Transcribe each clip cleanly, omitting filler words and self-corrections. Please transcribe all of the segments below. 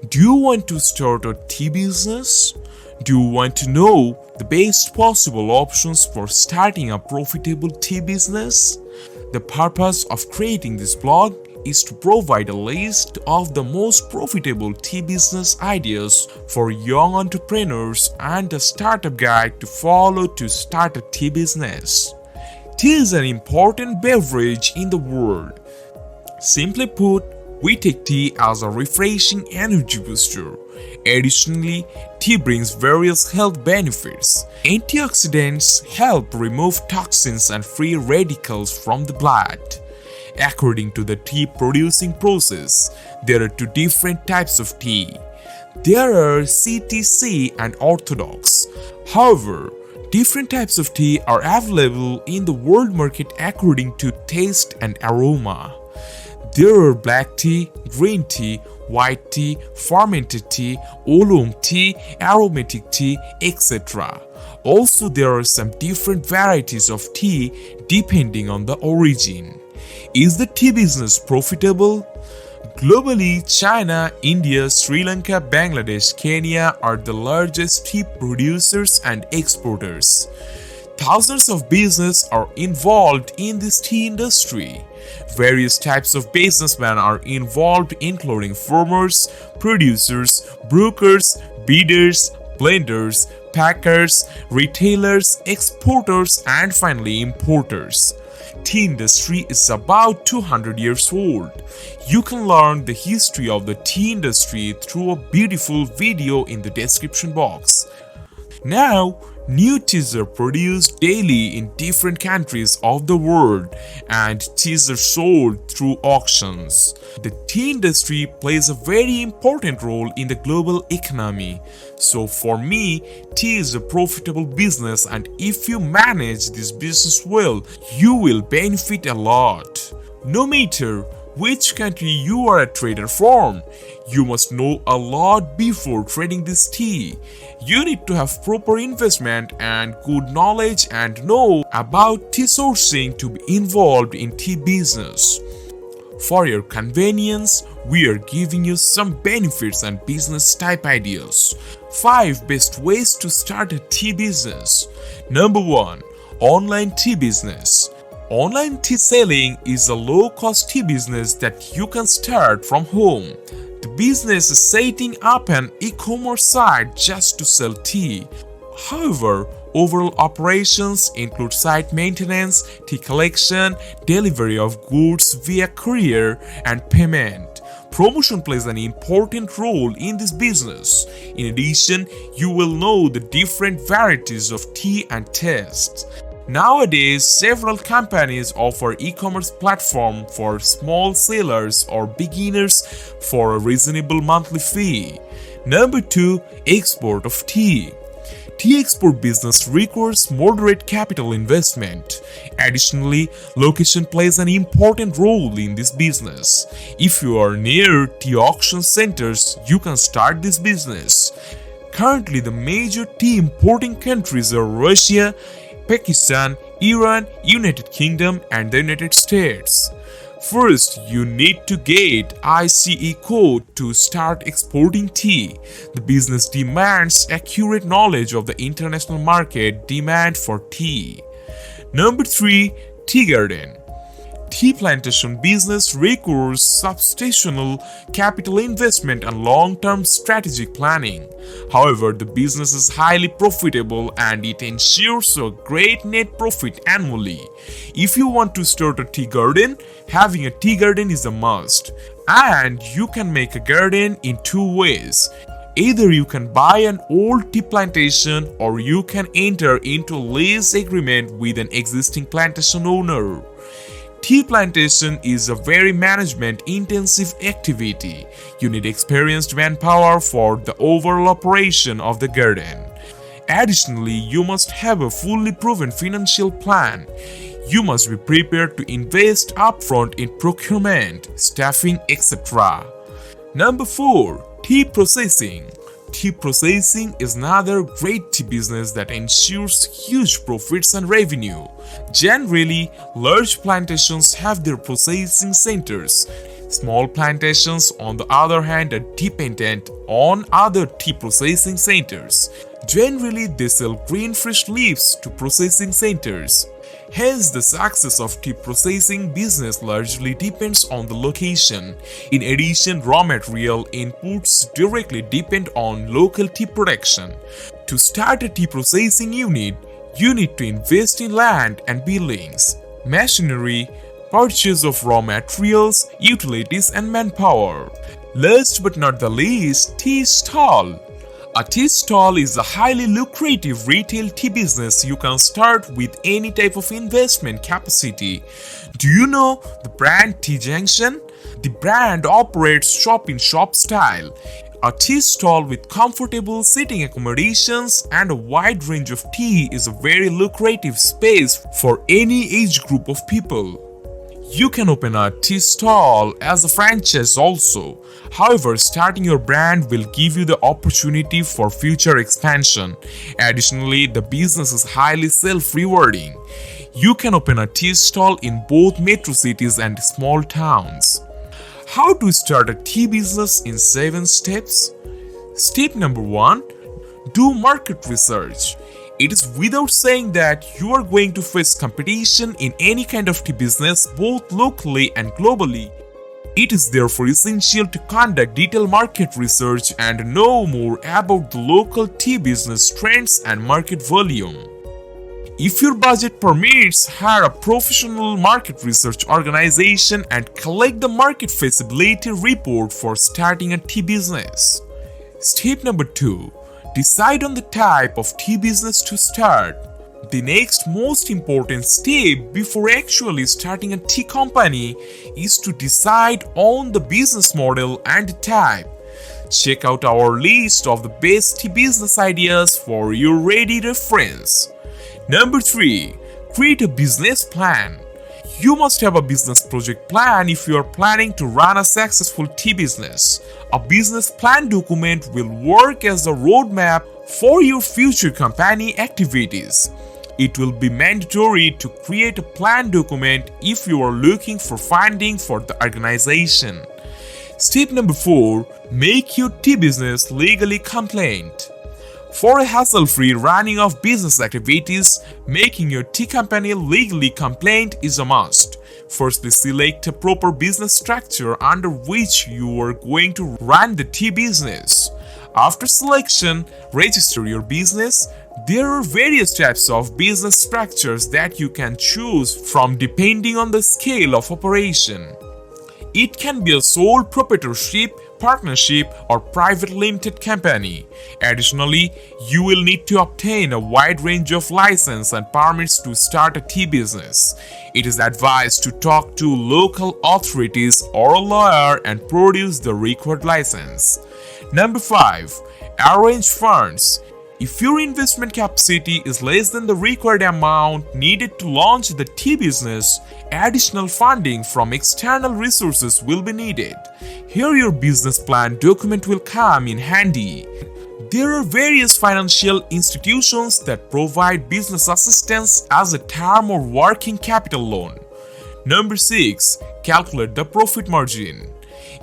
Do you want to start a tea business? Do you want to know the best possible options for starting a profitable tea business? The purpose of creating this blog is to provide a list of the most profitable tea business ideas for young entrepreneurs and a startup guide to follow to start a tea business. Tea is an important beverage in the world. Simply put, we take tea as a refreshing energy booster. Additionally, tea brings various health benefits. Antioxidants help remove toxins and free radicals from the blood. According to the tea producing process, there are two different types of tea. There are CTC and orthodox. However, different types of tea are available in the world market according to taste and aroma. There are black tea, green tea, white tea, fermented tea, oolong tea, aromatic tea, etc. Also, there are some different varieties of tea depending on the origin. Is the tea business profitable? Globally, China, India, Sri Lanka, Bangladesh, Kenya are the largest tea producers and exporters. Thousands of businesses are involved in this tea industry. Various types of businessmen are involved, including farmers, producers, brokers, bidders, blenders, packers, retailers, exporters, and finally importers. Tea industry is about 200 years old. You can learn the history of the tea industry through a beautiful video in the description box. Now, new teas are produced daily in different countries of the world and teas are sold through auctions. The tea industry plays a very important role in the global economy. So for me, tea is a profitable business, and if you manage this business well, you will benefit a lot. No matter which country you are a trader from, you must know a lot before trading this tea. You need to have proper investment and good knowledge and know about tea sourcing to be involved in tea business. For your convenience, we are giving you some benefits and business type ideas. 5 best ways to start a tea business. Number 1. Online tea business. Online tea selling is a low-cost tea business that you can start from home. The business is setting up an e-commerce site just to sell tea. However, overall operations include site maintenance, tea collection, delivery of goods via courier, and payment. Promotion plays an important role in this business. In addition, you will know the different varieties of tea and tastes. Nowadays, several companies offer e-commerce platform for small sellers or beginners for a reasonable monthly fee. Number 2. Export of tea. Tea export business requires moderate capital investment. Additionally, location plays an important role in this business. If you are near tea auction centers, you can start this business. Currently, the major tea importing countries are Russia, Pakistan, Iran, United Kingdom, and the United States. First, you need to get ICE code to start exporting tea. The business demands accurate knowledge of the international market demand for tea. Number 3. Tea garden. Tea plantation business requires substantial capital investment and long-term strategic planning. However, the business is highly profitable and it ensures a great net profit annually. If you want to start a tea garden, having a tea garden is a must. And you can make a garden in 2 ways. Either you can buy an old tea plantation or you can enter into a lease agreement with an existing plantation owner. Tea plantation is a very management-intensive activity. You need experienced manpower for the overall operation of the garden. Additionally, you must have a fully proven financial plan. You must be prepared to invest upfront in procurement, staffing, etc. Number 4. Tea processing. Tea processing is another great tea business that ensures huge profits and revenue. Generally, large plantations have their processing centers. Small plantations, on the other hand, are dependent on other tea processing centers. Generally, they sell green fresh leaves to processing centers. Hence, the success of tea processing business largely depends on the location. In addition, raw material inputs directly depend on local tea production. To start a tea processing unit, you need to invest in land and buildings, machinery, purchase of raw materials, utilities, and manpower. Last but not the least, tea stall. A tea stall is a highly lucrative retail tea business you can start with any type of investment capacity. Do you know the brand Tea Junction? The brand operates shop-in-shop style. A tea stall with comfortable sitting accommodations and a wide range of tea is a very lucrative space for any age group of people. You can open a tea stall as a franchise also. However, starting your brand will give you the opportunity for future expansion. Additionally, the business is highly self-rewarding. You can open a tea stall in both metro cities and small towns. How to start a tea business in 7 steps? Step number 1. Do market research. It is without saying that you are going to face competition in any kind of tea business both locally and globally. It is therefore essential to conduct detailed market research and know more about the local tea business trends and market volume. If your budget permits, hire a professional market research organization and collect the market feasibility report for starting a tea business. Step number 2. Decide on the type of tea business to start. The next most important step before actually starting a tea company is to decide on the business model and type. Check out our list of the best tea business ideas for your ready reference. Number 3. Create a business plan. You must have a business project plan if you are planning to run a successful tea business. A business plan document will work as a roadmap for your future company activities. It will be mandatory to create a plan document if you are looking for funding for the organization. Step number 4. Make your tea business legally compliant. For a hassle-free running of business activities, making your tea company legally compliant is a must. Firstly, select a proper business structure under which you are going to run the tea business. After selection, register your business. There are various types of business structures that you can choose from depending on the scale of operation. It can be a sole proprietorship, partnership, or private limited company. Additionally, you will need to obtain a wide range of license and permits to start a tea business. It is advised to talk to local authorities or a lawyer and produce the required license. Number 5. Arrange funds. If your investment capacity is less than the required amount needed to launch the tea business, additional funding from external resources will be needed. Here your business plan document will come in handy. There are various financial institutions that provide business assistance as a term or working capital loan. Number 6. Calculate the profit margin.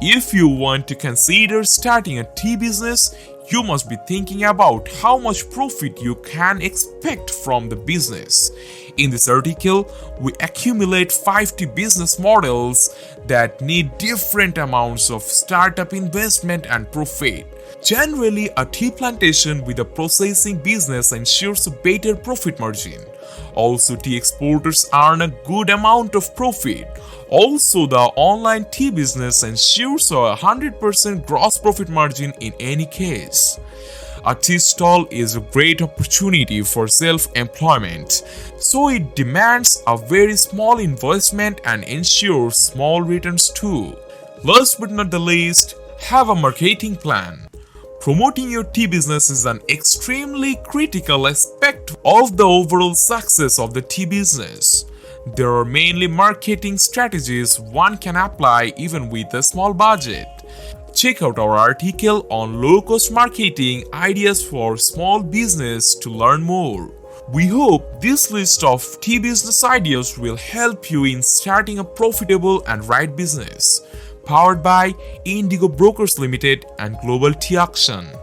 If you want to consider starting a tea business, you must be thinking about how much profit you can expect from the business. In this article, we accumulate 50 business models that need different amounts of startup investment and profit. Generally, a tea plantation with a processing business ensures a better profit margin. Also, tea exporters earn a good amount of profit. Also, the online tea business ensures a 100% gross profit margin in any case. A tea stall is a great opportunity for self-employment, so it demands a very small investment and ensures small returns too. Last but not the least, have a marketing plan. Promoting your tea business is an extremely critical aspect of the overall success of the tea business. There are mainly marketing strategies one can apply even with a small budget. Check out our article on low-cost marketing ideas for small business to learn more. We hope this list of tea business ideas will help you in starting a profitable and right business. powered by Indigo Brokers Limited and Global Tea Auction.